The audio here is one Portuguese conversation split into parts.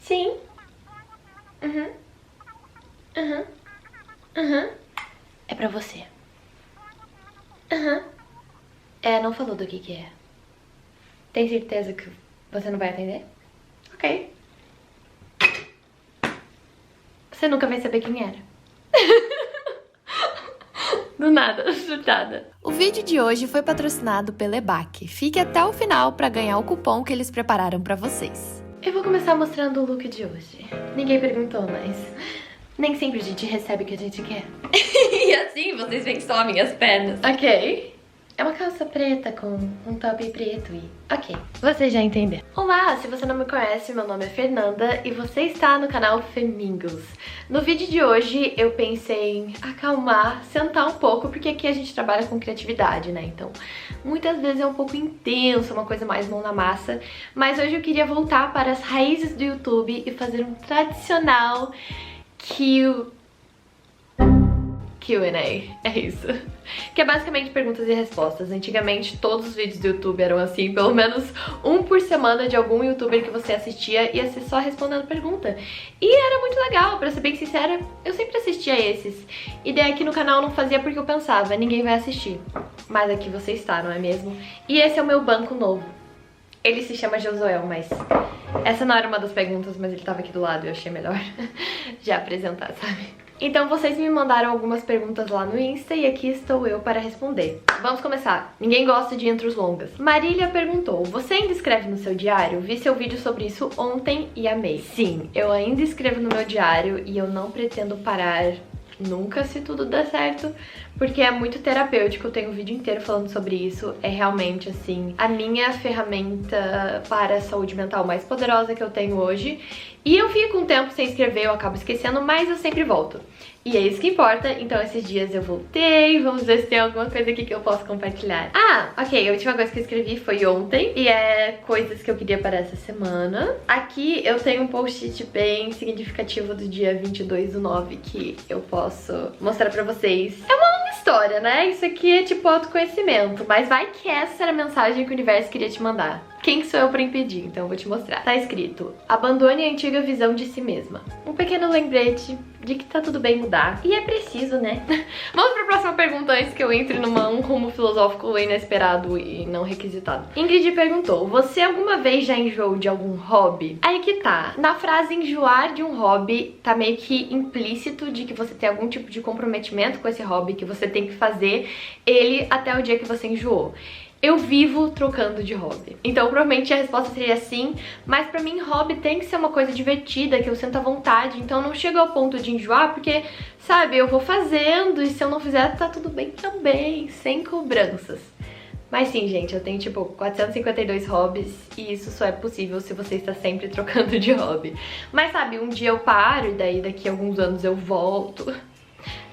Sim. Uhum. Uhum. Uhum. É pra você. Uhum. Não falou do que é. Tem certeza que você não vai atender? Ok. Você nunca vai saber quem era. Do nada, surtada. O vídeo de hoje foi patrocinado pela EBAC. Fique até o final para ganhar o cupom que eles prepararam para vocês. Eu vou começar mostrando o look de hoje. Ninguém perguntou, mas nem sempre a gente recebe o que a gente quer. E assim vocês veem só minhas pernas. Ok. É uma calça preta com um top preto e... ok, você já entendeu. Olá, se você não me conhece, meu nome é Fernanda e você está no canal Femingos. No vídeo de hoje eu pensei em acalmar, sentar um pouco, porque aqui a gente trabalha com criatividade, né? Então, muitas vezes é um pouco intenso, uma coisa mais mão na massa. Mas hoje eu queria voltar para as raízes do YouTube e fazer um tradicional Q&A, é isso. Que é basicamente perguntas e respostas. Antigamente todos os vídeos do YouTube eram assim, pelo menos um por semana de algum youtuber que você assistia ia ser só respondendo pergunta. E era muito legal, pra ser bem sincera, eu sempre assistia esses. E daí aqui no canal eu não fazia porque eu pensava, ninguém vai assistir. Mas aqui você está, não é mesmo? E esse é o meu banco novo. Ele se chama Josuel, mas essa não era uma das perguntas, mas ele tava aqui do lado e eu achei melhor já apresentar, sabe? Então vocês me mandaram algumas perguntas lá no Insta e aqui estou eu para responder. Vamos começar. Ninguém gosta de intros longas. Marília perguntou, você ainda escreve no seu diário? Vi seu vídeo sobre isso ontem e amei. Sim, eu ainda escrevo no meu diário e eu não pretendo parar nunca, se tudo der certo, porque é muito terapêutico. Eu tenho um vídeo inteiro falando sobre isso. É realmente, assim, a minha ferramenta para a saúde mental mais poderosa que eu tenho hoje. E eu fico um tempo sem escrever, eu acabo esquecendo, mas eu sempre volto. E é isso que importa, então esses dias eu voltei, vamos ver se tem alguma coisa aqui que eu posso compartilhar. Ah, ok, a última coisa que eu escrevi foi ontem, e é coisas que eu queria para essa semana. Aqui eu tenho um post-it bem significativo do dia 22/9 que eu posso mostrar pra vocês. É uma longa história, né? Isso aqui é tipo autoconhecimento, mas vai que essa era a mensagem que o universo queria te mandar. Quem sou eu pra impedir? Então eu vou te mostrar. Tá escrito, abandone a antiga visão de si mesma. Um pequeno lembrete de que tá tudo bem mudar. E é preciso, né? Vamos pra próxima pergunta antes que eu entre num rumo filosófico inesperado e não requisitado. Ingrid perguntou, você alguma vez já enjoou de algum hobby? Aí que tá. Na frase enjoar de um hobby, tá meio que implícito de que você tem algum tipo de comprometimento com esse hobby, que você tem que fazer ele até o dia que você enjoou. Eu vivo trocando de hobby. Então provavelmente a resposta seria sim, mas pra mim hobby tem que ser uma coisa divertida, que eu sinto à vontade, então não chego ao ponto de enjoar, porque, sabe, eu vou fazendo e se eu não fizer tá tudo bem também, sem cobranças. Mas sim, gente, eu tenho tipo 452 hobbies e isso só é possível se você está sempre trocando de hobby. Mas sabe, um dia eu paro e daí daqui a alguns anos eu volto.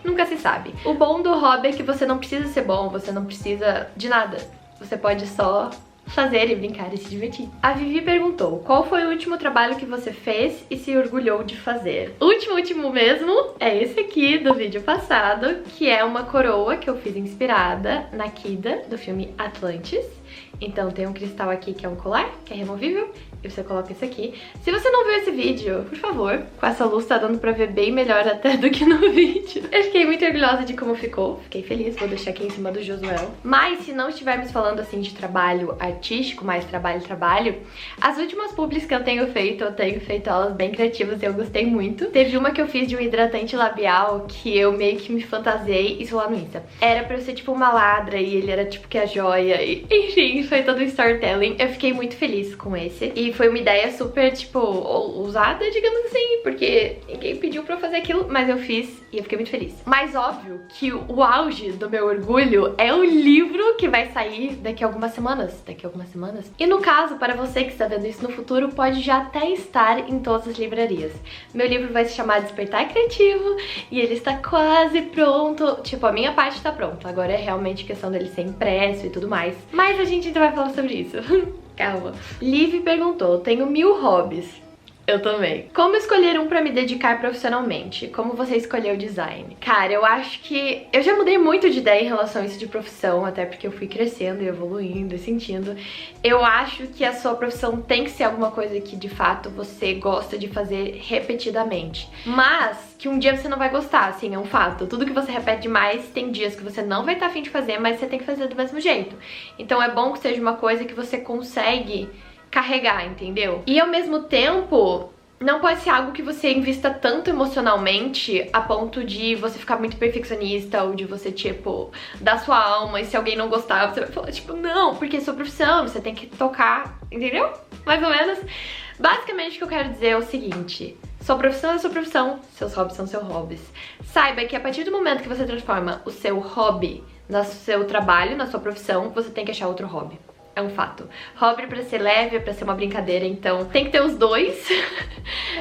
Nunca se sabe. O bom do hobby é que você não precisa ser bom, você não precisa de nada. Você pode só fazer e brincar e se divertir. A Vivi perguntou, qual foi o último trabalho que você fez e se orgulhou de fazer? O último mesmo é esse aqui do vídeo passado, que é uma coroa que eu fiz inspirada na Kida, do filme Atlantis. Então tem um cristal aqui que é um colar, que é removível, e você coloca isso aqui. Se você não viu esse vídeo, por favor, com essa luz tá dando pra ver bem melhor até do que no vídeo. Eu fiquei muito orgulhosa de como ficou, fiquei feliz, vou deixar aqui em cima do Josuel. Mas se não estivermos falando assim de trabalho artístico, mais trabalho, as últimas publis que eu tenho feito elas bem criativas e eu gostei muito. Teve uma que eu fiz de um hidratante labial que eu meio que me fantasiei, isso lá no Insta. Era pra eu ser tipo uma ladra e ele era tipo que a joia, e enfim, foi todo um storytelling. Eu fiquei muito feliz com esse. E foi uma ideia super, tipo, ousada, digamos assim, porque ninguém pediu pra eu fazer aquilo, mas eu fiz e eu fiquei muito feliz. Mas óbvio que o auge do meu orgulho é o livro que vai sair daqui a algumas semanas. E no caso, para você que está vendo isso no futuro, pode já até estar em todas as livrarias. Meu livro vai se chamar Despertar Criativo e ele está quase pronto. Tipo, a minha parte tá pronta. Agora é realmente questão dele ser impresso e tudo mais. Mas a gente ainda vai falar sobre isso. Calma. Liv perguntou, tenho 1000 hobbies. Eu também. Como escolher um pra me dedicar profissionalmente? Como você escolheu o design? Cara, eu acho que eu já mudei muito de ideia em relação a isso de profissão, até porque eu fui crescendo e evoluindo e sentindo. Eu acho que a sua profissão tem que ser alguma coisa que de fato você gosta de fazer repetidamente. Mas que um dia você não vai gostar, assim, é um fato. Tudo que você repete demais, tem dias que você não vai estar a fim de fazer, mas você tem que fazer do mesmo jeito. Então é bom que seja uma coisa que você consegue carregar, entendeu? E ao mesmo tempo, não pode ser algo que você invista tanto emocionalmente a ponto de você ficar muito perfeccionista ou de você, tipo, dar sua alma e se alguém não gostar, você vai falar, tipo, não, porque é sua profissão, você tem que tocar, entendeu? Mais ou menos. Basicamente, o que eu quero dizer é o seguinte: sua profissão é sua profissão, seus hobbies são seus hobbies. Saiba que a partir do momento que você transforma o seu hobby no seu trabalho, na sua profissão, você tem que achar outro hobby. É um fato. Hobby pra ser leve, pra ser uma brincadeira, então tem que ter os dois.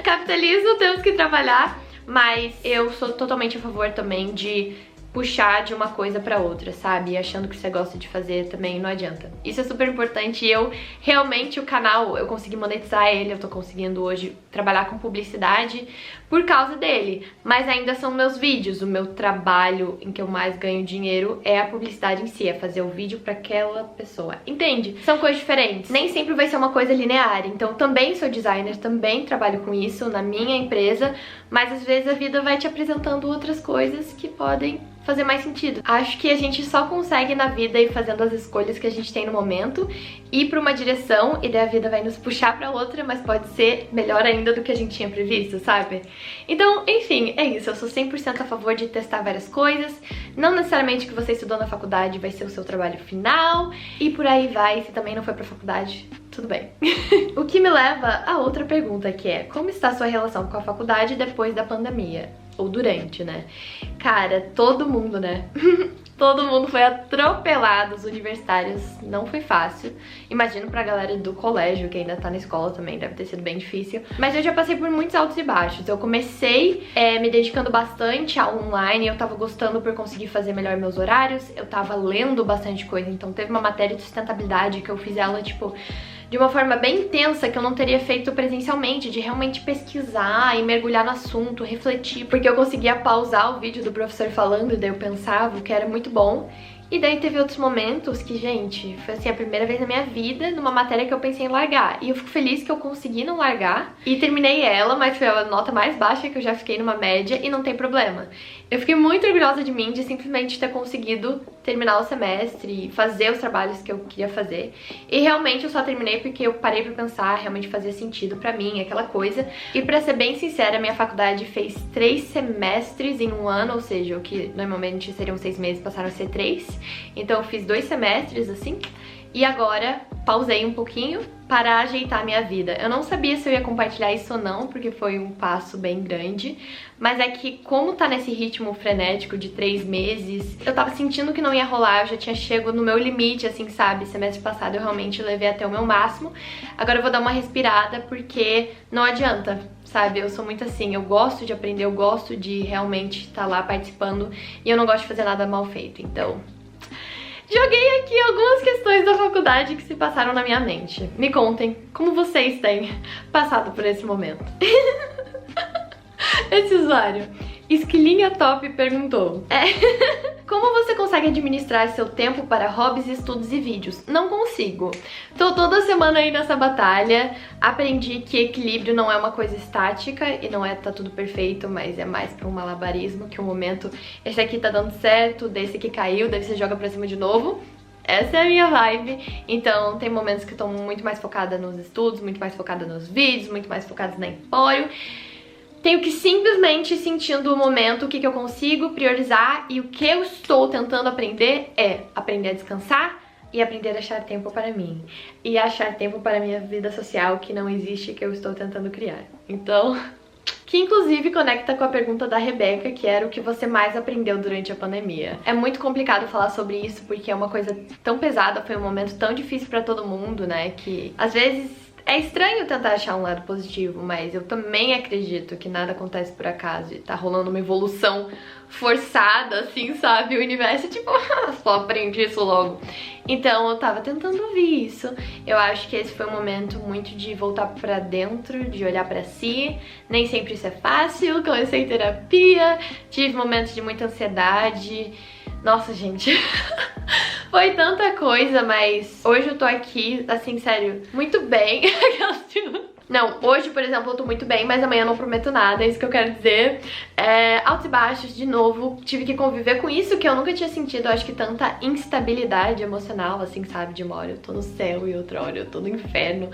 Capitalismo, temos que trabalhar, mas eu sou totalmente a favor também de puxar de uma coisa pra outra, sabe? Achando que você gosta de fazer também não adianta. Isso é super importante e eu, realmente, o canal, eu consegui monetizar ele, eu tô conseguindo hoje trabalhar com publicidade por causa dele. Mas ainda são meus vídeos, o meu trabalho em que eu mais ganho dinheiro é a publicidade em si, é fazer o vídeo pra aquela pessoa. Entende? São coisas diferentes. Nem sempre vai ser uma coisa linear, então também sou designer, também trabalho com isso na minha empresa, mas às vezes a vida vai te apresentando outras coisas que podem fazer mais sentido. Acho que a gente só consegue na vida ir fazendo as escolhas que a gente tem no momento, ir pra uma direção e daí a vida vai nos puxar pra outra, mas pode ser melhor ainda do que a gente tinha previsto, sabe? Então, enfim, é isso. Eu sou 100% a favor de testar várias coisas. Não necessariamente o que você estudou na faculdade vai ser o seu trabalho final, e por aí vai. Se também não foi pra faculdade, tudo bem. O que me leva a outra pergunta, que é: como está a sua relação com a faculdade depois da pandemia? Ou durante, né? Cara, todo mundo, né? Todo mundo foi atropelado, os universitários, não foi fácil. Imagino pra galera do colégio, que ainda tá na escola também, deve ter sido bem difícil. Mas eu já passei por muitos altos e baixos. Eu comecei me dedicando bastante ao online, eu tava gostando por conseguir fazer melhor meus horários, eu tava lendo bastante coisa, então teve uma matéria de sustentabilidade que eu fiz ela, tipo, de uma forma bem intensa que eu não teria feito presencialmente, de realmente pesquisar e mergulhar no assunto, refletir, porque eu conseguia pausar o vídeo do professor falando e daí eu pensava, o que era muito bom. E daí teve outros momentos que, gente, foi assim a primeira vez na minha vida numa matéria que eu pensei em largar. E eu fico feliz que eu consegui não largar e terminei ela, mas foi a nota mais baixa que eu já fiquei numa média e não tem problema. Eu fiquei muito orgulhosa de mim de simplesmente ter conseguido terminar o semestre e fazer os trabalhos que eu queria fazer. E realmente eu só terminei porque eu parei pra pensar, realmente fazia sentido pra mim, aquela coisa. E pra ser bem sincera, minha faculdade fez 3 semestres em um ano, ou seja, o que normalmente seriam 6 meses passaram a ser 3. Então eu fiz 2 semestres assim, e agora pausei um pouquinho para ajeitar a minha vida. Eu não sabia se eu ia compartilhar isso ou não, porque foi um passo bem grande, mas é que como tá nesse ritmo frenético de 3 meses, eu tava sentindo que não ia rolar, eu já tinha chegado no meu limite, assim, sabe? Semestre passado eu realmente levei até o meu máximo, agora eu vou dar uma respirada porque não adianta, sabe? Eu sou muito assim, eu gosto de aprender, eu gosto de realmente estar lá participando e eu não gosto de fazer nada mal feito, então joguei aqui algumas questões da faculdade que se passaram na minha mente. Me contem como vocês têm passado por esse momento. Esse usuário, Esquilinha Top, perguntou: como você consegue administrar seu tempo para hobbies, estudos e vídeos? Não consigo. Tô toda semana aí nessa batalha. Aprendi que equilíbrio não é uma coisa estática e não é tá tudo perfeito, mas é mais pra um malabarismo, que um momento esse aqui tá dando certo, desse aqui caiu, daí você joga pra cima de novo. Essa é a minha vibe. Então tem momentos que eu tô muito mais focada nos estudos, muito mais focada nos vídeos, muito mais focada na Empório. Tenho que simplesmente ir sentindo o momento, o que eu consigo priorizar, e o que eu estou tentando aprender é aprender a descansar e aprender a achar tempo para mim. E achar tempo para a minha vida social que não existe, que eu estou tentando criar. Então, que inclusive conecta com a pergunta da Rebeca, que era o que você mais aprendeu durante a pandemia. É muito complicado falar sobre isso porque é uma coisa tão pesada, foi um momento tão difícil pra todo mundo, né, que às vezes É estranho tentar achar um lado positivo, mas eu também acredito que nada acontece por acaso e tá rolando uma evolução forçada, assim, sabe? O universo, tipo, só aprendi isso logo. Então eu tava tentando ouvir isso. Eu acho que esse foi um momento muito de voltar pra dentro, de olhar pra si. Nem sempre isso é fácil, comecei terapia, tive momentos de muita ansiedade. Nossa, gente, foi tanta coisa, mas hoje eu tô aqui, assim, sério, muito bem. Não, hoje, por exemplo, eu tô muito bem, mas amanhã eu não prometo nada, é isso que eu quero dizer. Altos e baixos, de novo, tive que conviver com isso que eu nunca tinha sentido, acho que tanta instabilidade emocional, assim, sabe? De uma hora eu tô no céu e outra hora eu tô no inferno.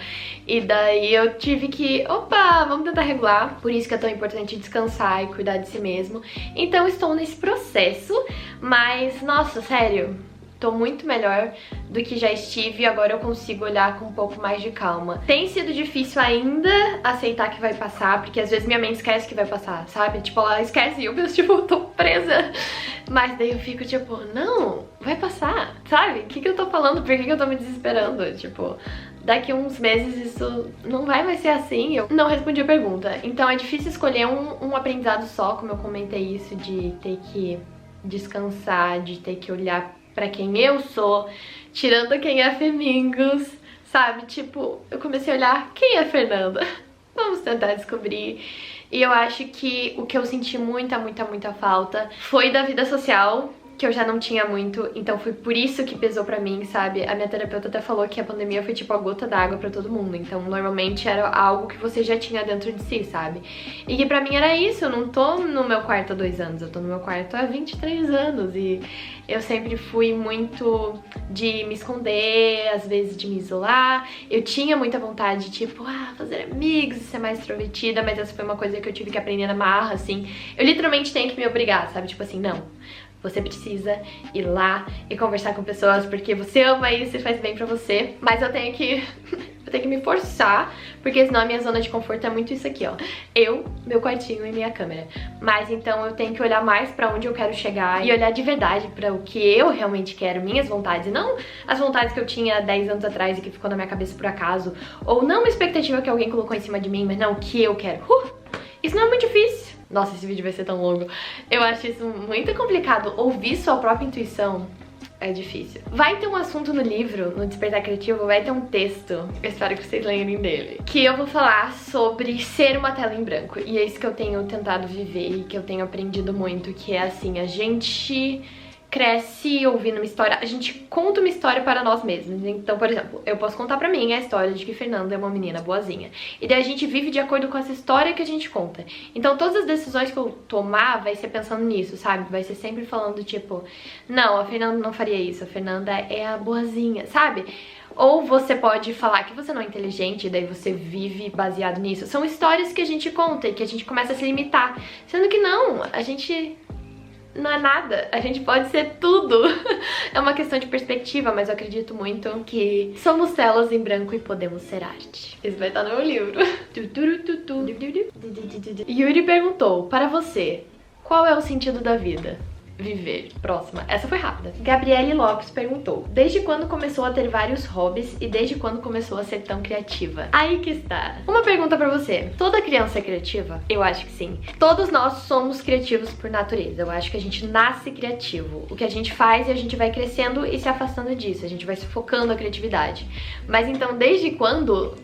E daí eu tive que, opa, vamos tentar regular. Por isso que é tão importante descansar e cuidar de si mesmo. Então estou nesse processo, mas, nossa, sério, tô muito melhor do que já estive e agora eu consigo olhar com um pouco mais de calma. Tem sido difícil ainda aceitar que vai passar, porque às vezes minha mente esquece que vai passar, sabe? Tipo, ela esquece e eu penso, tipo, eu tô presa. Mas daí eu fico, tipo, não, vai passar, sabe? O que eu tô falando? Por que eu tô me desesperando? Tipo, daqui uns meses isso não vai mais ser assim. Eu não respondi a pergunta. Então é difícil escolher um aprendizado só, como eu comentei isso, de ter que descansar, de ter que olhar pra quem eu sou, tirando quem é Femingos, sabe? Tipo, eu comecei a olhar quem é Fernanda. Vamos tentar descobrir. E eu acho que o que eu senti muita falta foi da vida social, que eu já não tinha muito, então foi por isso que pesou pra mim, sabe? A minha terapeuta até falou que a pandemia foi tipo a gota d'água pra todo mundo, então normalmente era algo que você já tinha dentro de si, sabe? E que pra mim era isso, eu não tô no meu quarto há 2 anos, eu tô no meu quarto há 23 anos e eu sempre fui muito de me esconder, às vezes de me isolar. Eu tinha muita vontade de, tipo, fazer amigos, ser mais extrovertida, mas essa foi uma coisa que eu tive que aprender na marra, assim. Eu literalmente tenho que me obrigar, sabe? Tipo assim, não. Você precisa ir lá e conversar com pessoas porque você ama isso e faz bem pra você. Mas eu tenho que me forçar, porque senão a minha zona de conforto é muito isso aqui, ó. Eu, meu quartinho e minha câmera. Mas então eu tenho que olhar mais pra onde eu quero chegar e olhar de verdade pra o que eu realmente quero, minhas vontades. E não as vontades que eu tinha 10 anos atrás e que ficou na minha cabeça por acaso. Ou não uma expectativa que alguém colocou em cima de mim, mas não o que eu quero. Isso não é muito difícil. Nossa, esse vídeo vai ser tão longo. Eu acho isso muito complicado. Ouvir sua própria intuição é difícil. Vai ter um assunto no livro, no Despertar Criativo, vai ter um texto, eu espero que vocês lembrem dele, que eu vou falar sobre ser uma tela em branco. E é isso que eu tenho tentado viver e que eu tenho aprendido muito, que é assim, a gente cresce ouvindo uma história, a gente conta uma história para nós mesmos. Então, por exemplo, eu posso contar pra mim a história de que Fernanda é uma menina boazinha. E daí a gente vive de acordo com essa história que a gente conta. Então todas as decisões que eu tomar vai ser pensando nisso, sabe? Vai ser sempre falando tipo, não, a Fernanda não faria isso, a Fernanda é a boazinha, sabe? Ou você pode falar que você não é inteligente e daí você vive baseado nisso. São histórias que a gente conta e que a gente começa a se limitar. Sendo que não, a gente não é nada, a gente pode ser tudo. É uma questão de perspectiva, mas eu acredito muito que somos telas em branco e podemos ser arte. Isso vai estar no meu livro. Yuri perguntou, para você, qual é o sentido da vida? Viver. Próxima. Essa foi rápida. Gabriele Lopes perguntou, desde quando começou a ter vários hobbies e desde quando começou a ser tão criativa? Aí que está. Uma pergunta pra você. Toda criança é criativa? Eu acho que sim. Todos nós somos criativos por natureza. Eu acho que a gente nasce criativo. O que a gente faz é a gente vai crescendo e se afastando disso. A gente vai sufocando a criatividade. Mas então, desde quando?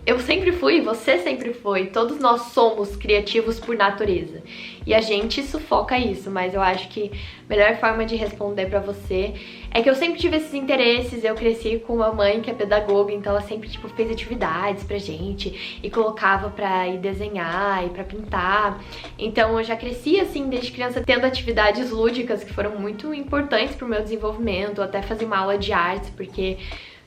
Eu sempre fui, você sempre foi, todos nós somos criativos por natureza. E a gente sufoca isso, mas eu acho que a melhor forma de responder pra você é que eu sempre tive esses interesses, eu cresci com uma mãe que é pedagoga, então ela sempre, tipo, fez atividades pra gente e colocava pra ir desenhar e pra pintar. Então eu já cresci, assim, desde criança, tendo atividades lúdicas que foram muito importantes pro meu desenvolvimento, até fazer uma aula de artes, porque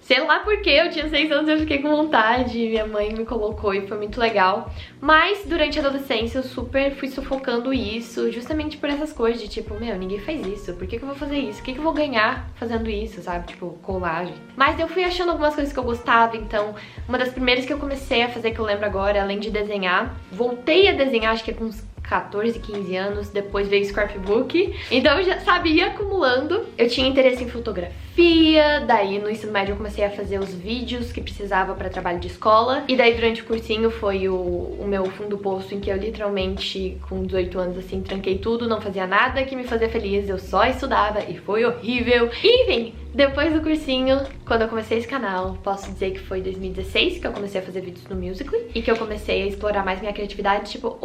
sei lá porque eu tinha 6 anos e eu fiquei com vontade, minha mãe me colocou e foi muito legal. Mas durante a adolescência eu super fui sufocando isso, justamente por essas coisas de tipo, meu, ninguém faz isso, por que eu vou fazer isso? O que eu vou ganhar fazendo isso, sabe? Tipo, colagem. Mas eu fui achando algumas coisas que eu gostava, então uma das primeiras que eu comecei a fazer, que eu lembro agora, além de desenhar, voltei a desenhar, acho que com uns 14, 15 anos, depois veio scrapbook. Então eu já, sabe, ia acumulando. Eu tinha interesse em fotografia, fotografia, daí no ensino médio eu comecei a fazer os vídeos que precisava pra trabalho de escola, e daí durante o cursinho foi o meu fundo do poço, em que eu literalmente, com 18 anos assim, tranquei tudo, não fazia nada que me fazia feliz, eu só estudava e foi horrível. E, enfim, depois do cursinho, quando eu comecei esse canal, posso dizer que foi 2016 que eu comecei a fazer vídeos no Musical.ly e que eu comecei a explorar mais minha criatividade, tipo,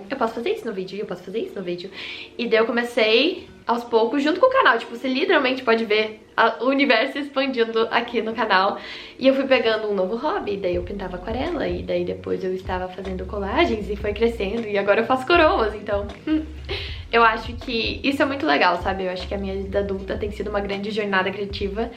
eu posso fazer isso no vídeo, eu posso fazer isso no vídeo. E daí eu comecei aos poucos, junto com o canal, tipo, você literalmente pode ver o universo expandindo aqui no canal. E eu fui pegando um novo hobby, daí eu pintava aquarela, e daí depois eu estava fazendo colagens e foi crescendo, e agora eu faço coroas, então... Eu acho que isso é muito legal, sabe? Eu acho que a minha vida adulta tem sido uma grande jornada criativa,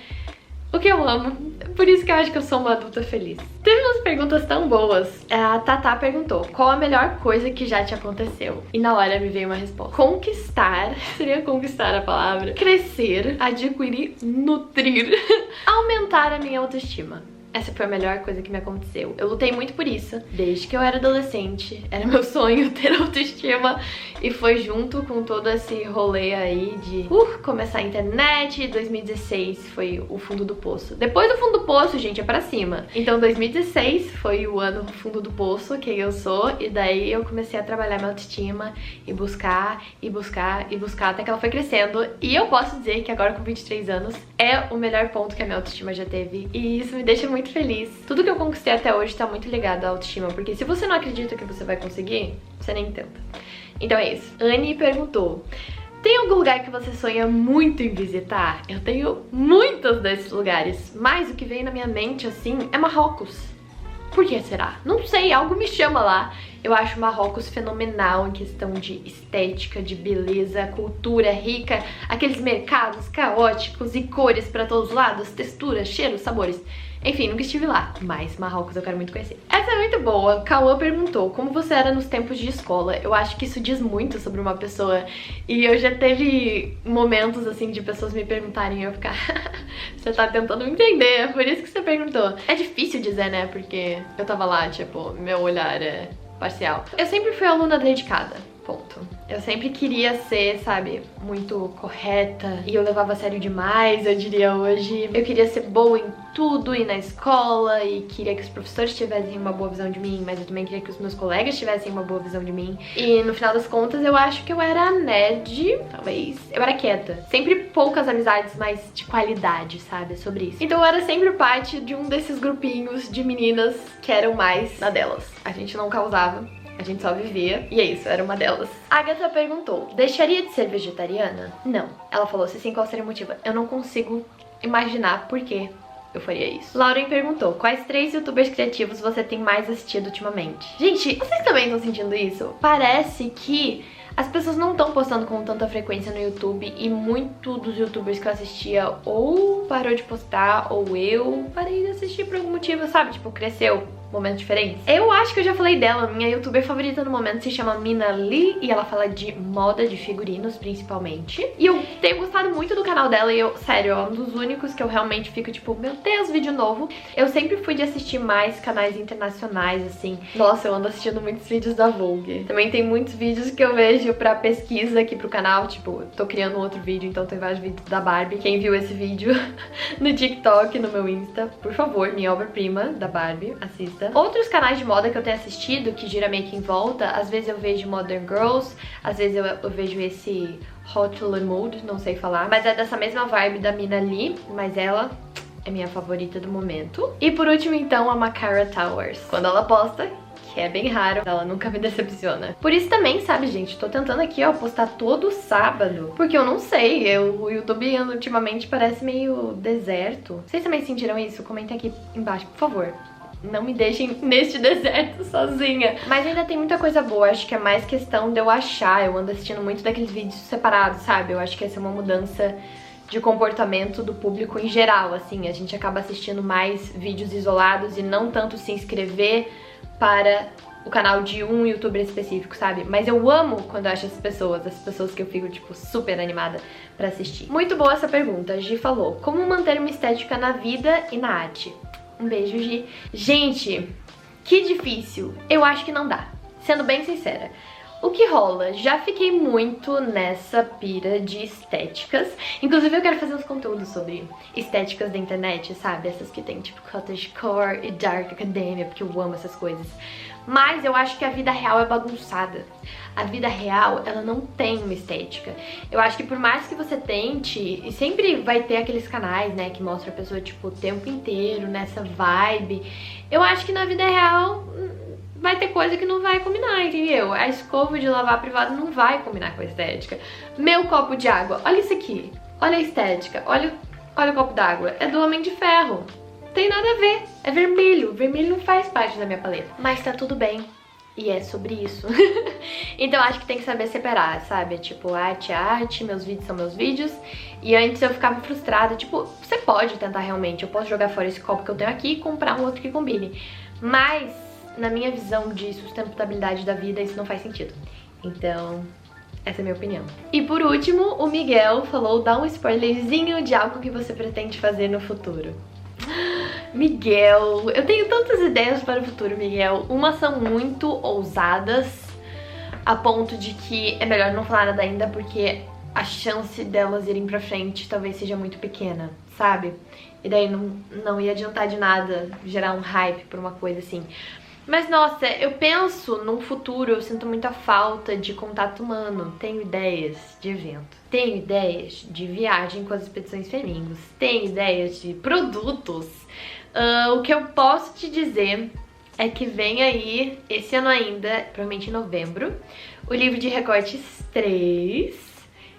o que eu amo. Por isso que eu acho que eu sou uma adulta feliz. Teve umas perguntas tão boas. A Tatá perguntou: qual a melhor coisa que já te aconteceu? E na hora me veio uma resposta. Conquistar, seria conquistar a palavra, crescer, adquirir, nutrir, aumentar a minha autoestima. Essa foi a melhor coisa que me aconteceu. Eu lutei muito por isso, desde que eu era adolescente. Era meu sonho ter autoestima. E foi junto com todo esse rolê aí de começar a internet. 2016 foi o fundo do poço. Depois do fundo do poço, gente, é pra cima. Então 2016 foi o ano do fundo do poço, quem eu sou. E daí eu comecei a trabalhar minha autoestima e buscar, e buscar, e buscar, até que ela foi crescendo. E eu posso dizer que agora com 23 anos é o melhor ponto que a minha autoestima já teve. E isso me deixa muito feliz. Tudo que eu conquistei até hoje tá muito ligado à autoestima, porque se você não acredita que você vai conseguir, você nem tenta. Então é isso. Anne perguntou: tem algum lugar que você sonha muito em visitar? Eu tenho muitos desses lugares, mas o que vem na minha mente, assim, é Marrocos. Por que será? Não sei, algo me chama lá. Eu acho Marrocos fenomenal em questão de estética, de beleza, cultura rica, aqueles mercados caóticos e cores pra todos os lados, texturas, cheiros, sabores. Enfim, nunca estive lá, mas Marrocos eu quero muito conhecer. Essa é muito boa. Cauã perguntou: como você era nos tempos de escola? Eu acho que isso diz muito sobre uma pessoa. E eu já teve momentos, assim, de pessoas me perguntarem e eu ficar... Você tá tentando me entender, é por isso que você perguntou. É difícil dizer, né? Porque eu tava lá, tipo, meu olhar é parcial. Eu sempre fui aluna dedicada. Ponto. Eu sempre queria ser, sabe, muito correta, e eu levava a sério demais, eu diria hoje. Eu queria ser boa em tudo e na escola, e queria que os professores tivessem uma boa visão de mim, mas eu também queria que os meus colegas tivessem uma boa visão de mim. E no final das contas eu acho que eu era a nerd, talvez. Eu era quieta. Sempre poucas amizades, mas de qualidade, sabe, sobre isso. Então eu era sempre parte de um desses grupinhos de meninas que eram mais na delas. A gente não causava, a gente só vivia, e é isso, era uma delas. A Agatha perguntou: deixaria de ser vegetariana? Não. Ela falou: se sim, qual seria o motivo? Eu não consigo imaginar por que eu faria isso. Lauren perguntou: quais 3 youtubers criativos você tem mais assistido ultimamente? Gente, vocês também estão sentindo isso? Parece que as pessoas não estão postando com tanta frequência no YouTube, e muito dos youtubers que eu assistia ou parou de postar, ou eu parei de assistir por algum motivo, sabe? Tipo, cresceu. Momentos diferentes. Eu acho que eu já falei dela, minha youtuber favorita no momento se chama Mina Lee, e ela fala de moda, de figurinos principalmente. E eu tenho gostado muito do canal dela, e eu, sério, é um dos únicos que eu realmente fico tipo, meu Deus, vídeo novo. Eu sempre fui de assistir mais canais internacionais, assim. Nossa, eu ando assistindo muitos vídeos da Vogue. Também tem muitos vídeos que eu vejo pra pesquisa aqui pro canal, tipo, tô criando um outro vídeo, então tem vários vídeos da Barbie. Quem viu esse vídeo no TikTok, no meu Insta, por favor, minha obra-prima da Barbie, assista. Outros canais de moda que eu tenho assistido, que gira meio que em volta, às vezes eu vejo Modern Girls, às vezes eu vejo esse Hot Lemonade, não sei falar, mas é dessa mesma vibe da Mina Lee, mas ela é minha favorita do momento. E por último, então, a Makara Towers. Quando ela posta, que é bem raro, ela nunca me decepciona. Por isso também, sabe, gente, tô tentando aqui, ó, postar todo sábado, porque eu não sei, o YouTube ultimamente parece meio deserto. Vocês também sentiram isso? Comentem aqui embaixo, por favor. Não me deixem neste deserto sozinha. Mas ainda tem muita coisa boa, acho que é mais questão de eu achar. Eu ando assistindo muito daqueles vídeos separados, sabe? Eu acho que essa é uma mudança de comportamento do público em geral, assim. A gente acaba assistindo mais vídeos isolados e não tanto se inscrever para o canal de um youtuber específico, sabe? Mas eu amo quando eu acho as pessoas que eu fico, tipo, super animada pra assistir. Muito boa essa pergunta. A Gi falou: como manter uma estética na vida e na arte? Um beijo, Gi. Gente, que difícil. Eu acho que não dá. Sendo bem sincera. O que rola? Já fiquei muito nessa pira de estéticas. Inclusive eu quero fazer uns conteúdos sobre estéticas da internet, sabe? Essas que tem tipo cottagecore e dark academia, porque eu amo essas coisas. Mas eu acho que a vida real é bagunçada. A vida real, ela não tem uma estética. Eu acho que por mais que você tente, e sempre vai ter aqueles canais, né, que mostra a pessoa, tipo, o tempo inteiro nessa vibe. Eu acho que na vida real vai ter coisa que não vai combinar, entendeu? A escova de lavar privado não vai combinar com a estética. Meu copo de água, olha isso aqui. Olha a estética, olha o copo d'água. É do Homem de Ferro. Tem nada a ver, é vermelho. Vermelho não faz parte da minha paleta. Mas tá tudo bem. E é sobre isso. Então acho que tem que saber separar, sabe? Tipo, arte é arte, meus vídeos são meus vídeos. E antes eu ficava frustrada, tipo, você pode tentar realmente. Eu posso jogar fora esse copo que eu tenho aqui e comprar um outro que combine. Mas, na minha visão de sustentabilidade da vida, isso não faz sentido. Então, essa é a minha opinião. E por último, o Miguel falou, dá um spoilerzinho de algo que você pretende fazer no futuro. Miguel, eu tenho tantas ideias para o futuro, Miguel. Umas são muito ousadas, a ponto de que é melhor não falar nada ainda, porque a chance delas irem pra frente talvez seja muito pequena, sabe? E daí não ia adiantar de nada gerar um hype por uma coisa assim. Mas nossa, eu penso num futuro, eu sinto muita falta de contato humano. Tenho ideias de evento, tenho ideias de viagem com as expedições Flamingos, tenho ideias de produtos. O que eu posso te dizer é que vem aí, esse ano ainda, provavelmente em novembro, o livro de recortes 3.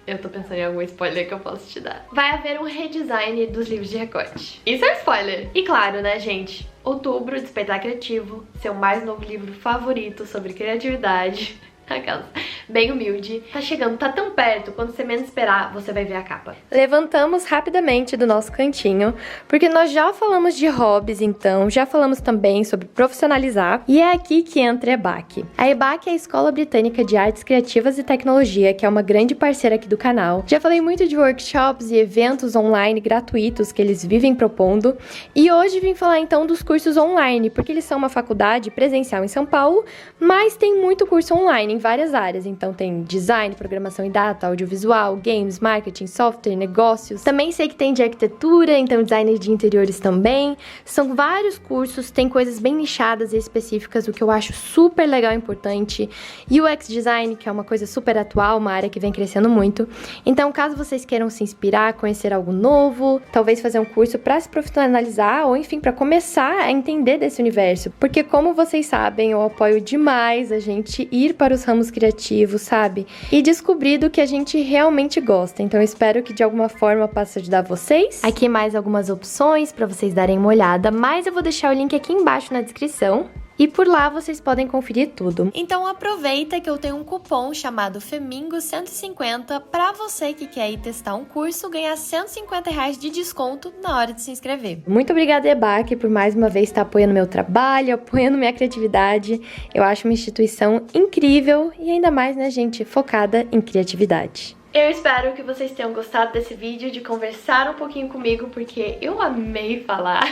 Eu tô pensando em algum spoiler que eu posso te dar. Vai haver um redesign dos livros de recorte. Isso é um spoiler. E claro, né, gente? Outubro, Despertar Criativo, seu mais novo livro favorito sobre criatividade. Aquelas bem humilde. Tá chegando, tá tão perto, quando você menos esperar, você vai ver a capa. Levantamos rapidamente do nosso cantinho, porque nós já falamos de hobbies, então, já falamos também sobre profissionalizar, e é aqui que entra a EBAC. A EBAC é a Escola Britânica de Artes Criativas e Tecnologia, que é uma grande parceira aqui do canal. Já falei muito de workshops e eventos online gratuitos que eles vivem propondo, e hoje vim falar então dos cursos online, porque eles são uma faculdade presencial em São Paulo, mas tem muito curso online em várias áreas, então tem design, programação e data, audiovisual, games, marketing, software, negócios. Também sei que tem de arquitetura, então design de interiores também. São vários cursos, tem coisas bem nichadas e específicas, o que eu acho super legal e importante. UX design, que é uma coisa super atual, uma área que vem crescendo muito. Então, caso vocês queiram se inspirar, conhecer algo novo, talvez fazer um curso para se profissionalizar ou enfim, para começar a entender desse universo, porque como vocês sabem, eu apoio demais a gente ir para os ramos criativos, sabe? E descobrir do que a gente realmente gosta. Então eu espero que de alguma forma possa ajudar vocês. Aqui mais algumas opções para vocês darem uma olhada, mas eu vou deixar o link aqui embaixo na descrição. E por lá vocês podem conferir tudo. Então aproveita que eu tenho um cupom chamado FEMINGO150 para você que quer ir testar um curso, ganhar R$150 de desconto na hora de se inscrever. Muito obrigada, EBAC, por mais uma vez estar apoiando meu trabalho, apoiando minha criatividade. Eu acho uma instituição incrível e ainda mais, né, gente, focada em criatividade. Eu espero que vocês tenham gostado desse vídeo, de conversar um pouquinho comigo, porque eu amei falar.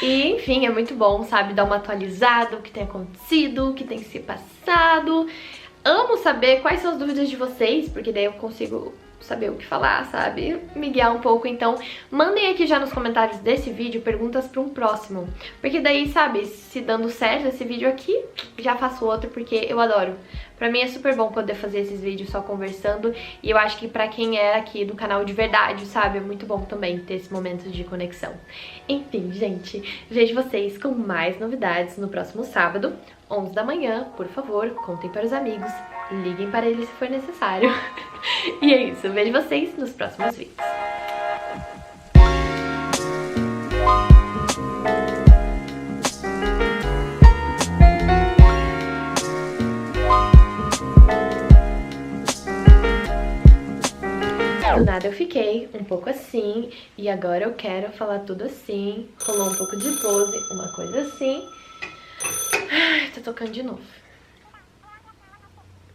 E, enfim, é muito bom, sabe, dar uma atualizada, o que tem acontecido, o que tem se passado. Amo saber quais são as dúvidas de vocês, porque daí eu consigo saber o que falar, sabe? Me guiar um pouco, então mandem aqui já nos comentários desse vídeo perguntas para um próximo, porque daí, sabe, se dando certo esse vídeo aqui, já faço outro, porque eu adoro. Pra mim é super bom poder fazer esses vídeos só conversando, e eu acho que pra quem é aqui do canal de verdade, sabe, é muito bom também ter esse momento de conexão. Enfim, gente, vejo vocês com mais novidades no próximo sábado, 11 da manhã. Por favor, contem para os amigos, liguem para eles se for necessário. E é isso, vejo vocês nos próximos vídeos. Do nada eu fiquei um pouco assim, e agora eu quero falar tudo assim. Rolou um pouco de pose, uma coisa assim. Ai, tô tocando de novo.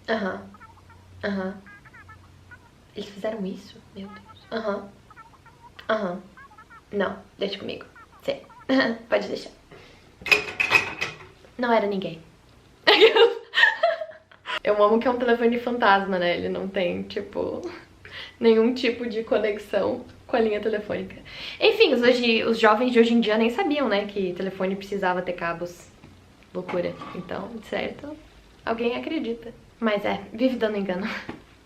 Aham. Eles fizeram isso? Meu Deus. Aham. Não, deixa comigo. Sim. Pode deixar. Não era ninguém. Eu amo que é um telefone fantasma, né? Ele não tem, tipo, nenhum tipo de conexão com a linha telefônica. Enfim, os jovens de hoje em dia nem sabiam, né, que telefone precisava ter cabos. Loucura. Então, certo, alguém acredita. Mas vive dando engano.